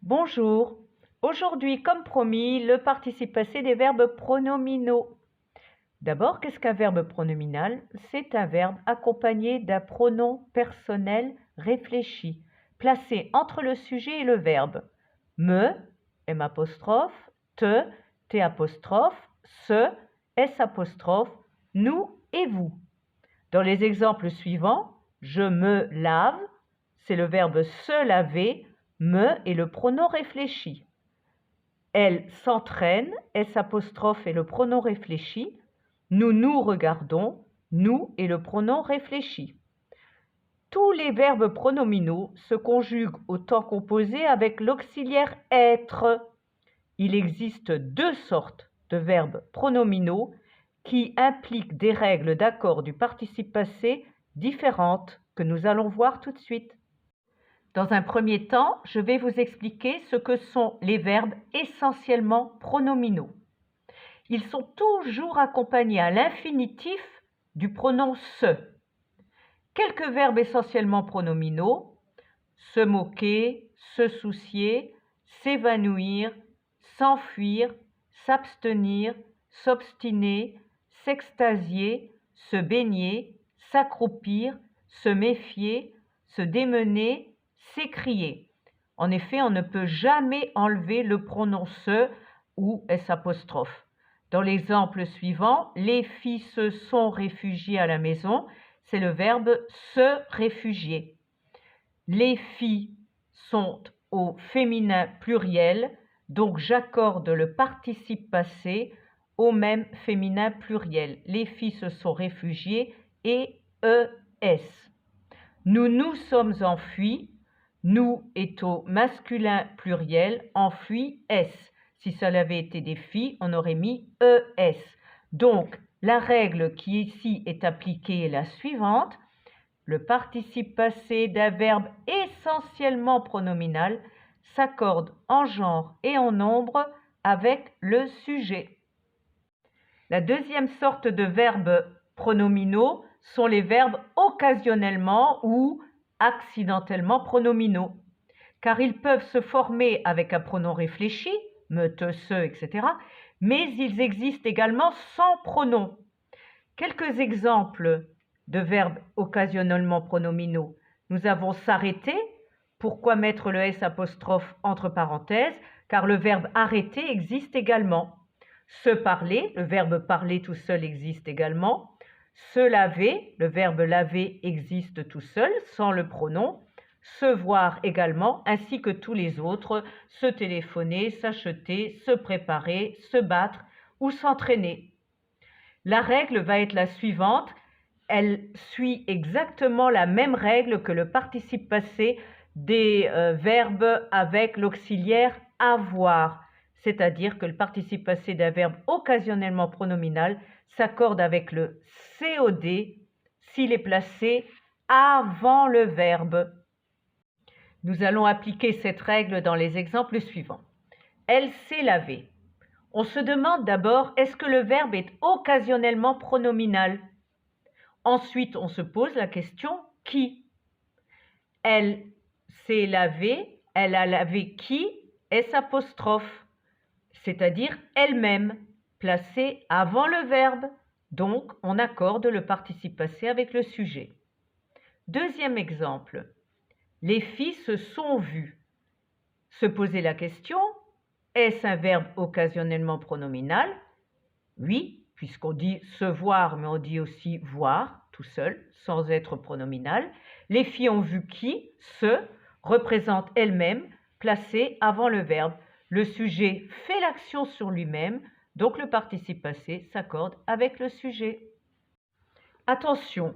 Bonjour. Aujourd'hui, comme promis, le participe passé des verbes pronominaux. D'abord, qu'est-ce qu'un verbe pronominal? C'est un verbe accompagné d'un pronom personnel réfléchi, placé entre le sujet et le verbe. Me, M apostrophe, te, T apostrophe, ce, S apostrophe, nous et vous. Dans les exemples suivants, je me lave, c'est le verbe se laver, me est le pronom réfléchi. Elle s'entraîne, S apostrophe est le pronom réfléchi. Nous nous regardons, nous est le pronom réfléchi. Tous les verbes pronominaux se conjuguent au temps composé avec l'auxiliaire être. Il existe deux sortes de verbes pronominaux qui impliquent des règles d'accord du participe passé différentes que nous allons voir tout de suite. Dans un premier temps, je vais vous expliquer ce que sont les verbes essentiellement pronominaux. Ils sont toujours accompagnés à l'infinitif du pronom se. Quelques verbes essentiellement pronominaux: se moquer, se soucier, s'évanouir, s'enfuir, s'abstenir, s'obstiner, s'extasier, se baigner, s'accroupir, se méfier, se démener, s'écrier. En effet, on ne peut jamais enlever le pronom se ou S apostrophe. Dans l'exemple suivant, les filles se sont réfugiées à la maison, c'est le verbe se réfugier. Les filles sont au féminin pluriel, donc j'accorde le participe passé au même féminin pluriel. Les filles se sont réfugiées et ES. Nous nous sommes enfuis, nous est au masculin pluriel, enfui S. Si ça avait été des filles, on aurait mis ES. Donc, la règle qui ici est appliquée est la suivante. Le participe passé d'un verbe essentiellement pronominal s'accorde en genre et en nombre avec le sujet. La deuxième sorte de verbes pronominaux sont les verbes occasionnellement ou accidentellement pronominaux, car ils peuvent se former avec un pronom réfléchi, me, te, ce, etc., mais ils existent également sans pronom. Quelques exemples de verbes occasionnellement pronominaux. Nous avons s'arrêter. Pourquoi mettre le S apostrophe entre parenthèses? Car le verbe arrêter existe également. Se parler, le verbe parler tout seul existe également. Se laver, le verbe laver existe tout seul, sans le pronom. Se voir également, ainsi que tous les autres. Se téléphoner, s'acheter, se préparer, se battre ou s'entraîner. La règle va être la suivante. Elle suit exactement la même règle que le participe passé des verbes avec l'auxiliaire avoir. C'est-à-dire que le participe passé d'un verbe occasionnellement pronominal s'accorde avec le COD s'il est placé avant le verbe. Nous allons appliquer cette règle dans les exemples suivants. Elle s'est lavée. On se demande d'abord, est-ce que le verbe est occasionnellement pronominal? Ensuite, on se pose la question qui? Elle s'est lavée, elle a lavé qui? S apostrophe, c'est-à-dire elle-même, placée avant le verbe. Donc, on accorde le participe passé avec le sujet. Deuxième exemple, les filles se sont vues. Se poser la question, est-ce un verbe occasionnellement pronominal? Oui, puisqu'on dit se voir, mais on dit aussi voir, tout seul, sans être pronominal. Les filles ont vu qui, se, représente elle-même, placée avant le verbe. Le sujet fait l'action sur lui-même, donc le participe passé s'accorde avec le sujet. Attention,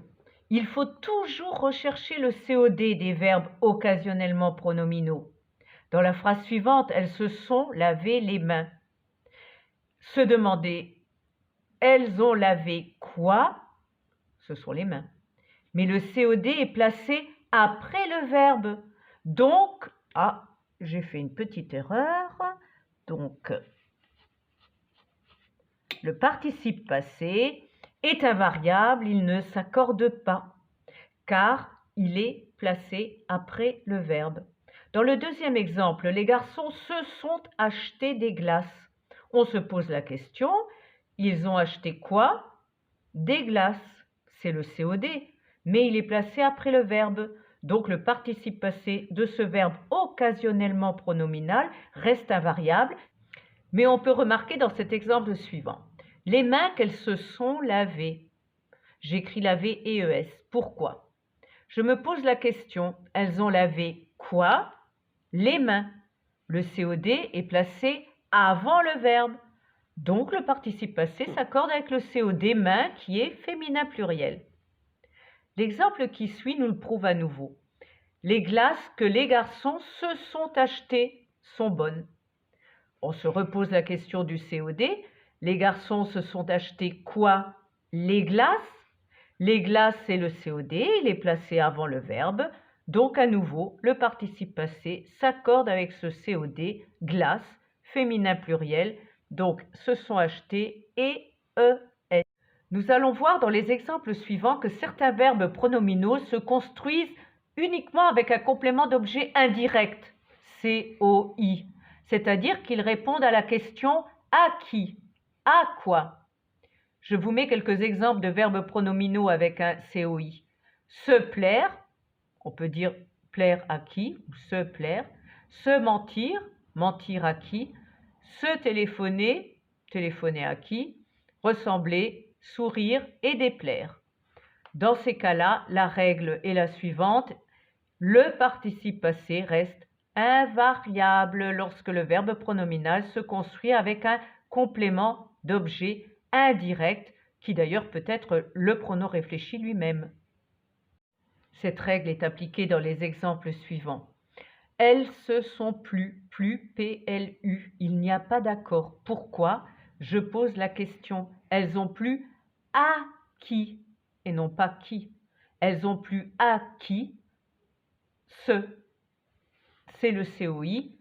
il faut toujours rechercher le COD des verbes occasionnellement pronominaux. Dans la phrase suivante, elles se sont lavé les mains. Se demander, elles ont lavé quoi? Ce sont les mains. Mais le COD est placé après le verbe. Donc, j'ai fait une petite erreur. Donc, le participe passé est invariable, il ne s'accorde pas, car il est placé après le verbe. Dans le deuxième exemple, les garçons se sont achetés des glaces. On se pose la question, ils ont acheté quoi? Des glaces. C'est le COD, mais il est placé après le verbe. Donc le participe passé de ce verbe occasionnellement pronominal reste invariable, mais on peut remarquer dans cet exemple suivant. Les mains qu'elles se sont lavées. J'écris laver ES. Pourquoi? Je me pose la question, elles ont lavé quoi? Les mains. Le COD est placé avant le verbe. Donc le participe passé s'accorde avec le COD main qui est féminin pluriel. L'exemple qui suit nous le prouve à nouveau. Les glaces que les garçons se sont achetées sont bonnes. On se repose la question du COD. Les garçons se sont achetés quoi? Les glaces. Les glaces, c'est le COD, il est placé avant le verbe. Donc à nouveau, le participe passé s'accorde avec ce COD, glace, féminin pluriel, donc se sont achetés et ES. Nous allons voir dans les exemples suivants que certains verbes pronominaux se construisent uniquement avec un complément d'objet indirect, COI, c'est-à-dire qu'ils répondent à la question à qui, à quoi. Je vous mets quelques exemples de verbes pronominaux avec un COI. Se plaire, on peut dire plaire à qui, ou se plaire. Se mentir, mentir à qui. Se téléphoner, téléphoner à qui. Ressembler, sourire et déplaire. Dans ces cas-là, la règle est la suivante. Le participe passé reste invariable lorsque le verbe pronominal se construit avec un complément d'objet indirect, qui d'ailleurs peut être le pronom réfléchi lui-même. Cette règle est appliquée dans les exemples suivants. Elles se sont plu, PLU, il n'y a pas d'accord. Pourquoi? Je pose la question. Elles ont plu à qui et non pas qui. Elles ont plu à qui? C'est le COI,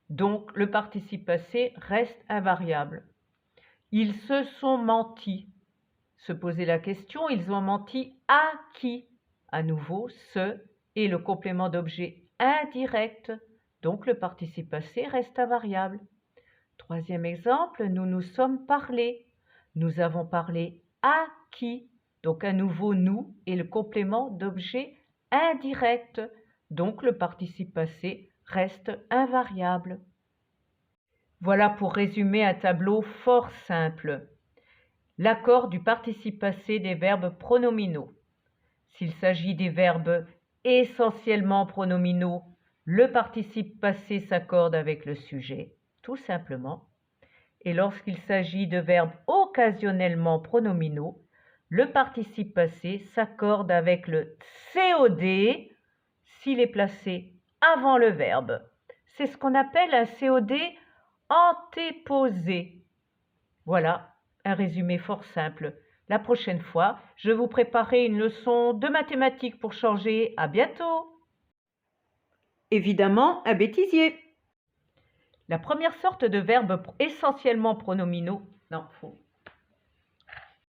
donc le participe passé reste invariable. Ils se sont menti. Se poser la question, ils ont menti à qui? À nouveau, ce est le complément d'objet indirect, donc le participe passé reste invariable. Troisième exemple, nous nous sommes parlé. Nous avons parlé à qui? Donc à nouveau, nous est le complément d'objet indirect, donc le participe passé reste invariable. Voilà pour résumer un tableau fort simple. L'accord du participe passé des verbes pronominaux. S'il s'agit des verbes essentiellement pronominaux, le participe passé s'accorde avec le sujet, tout simplement. Et lorsqu'il s'agit de verbes occasionnellement pronominaux, le participe passé s'accorde avec le COD s'il est placé avant le verbe. C'est ce qu'on appelle un COD antéposé. Voilà, un résumé fort simple. La prochaine fois, je vous préparerai une leçon de mathématiques pour changer. À bientôt! Évidemment, un bêtisier. La première sorte de verbes essentiellement pronominaux, non, faux.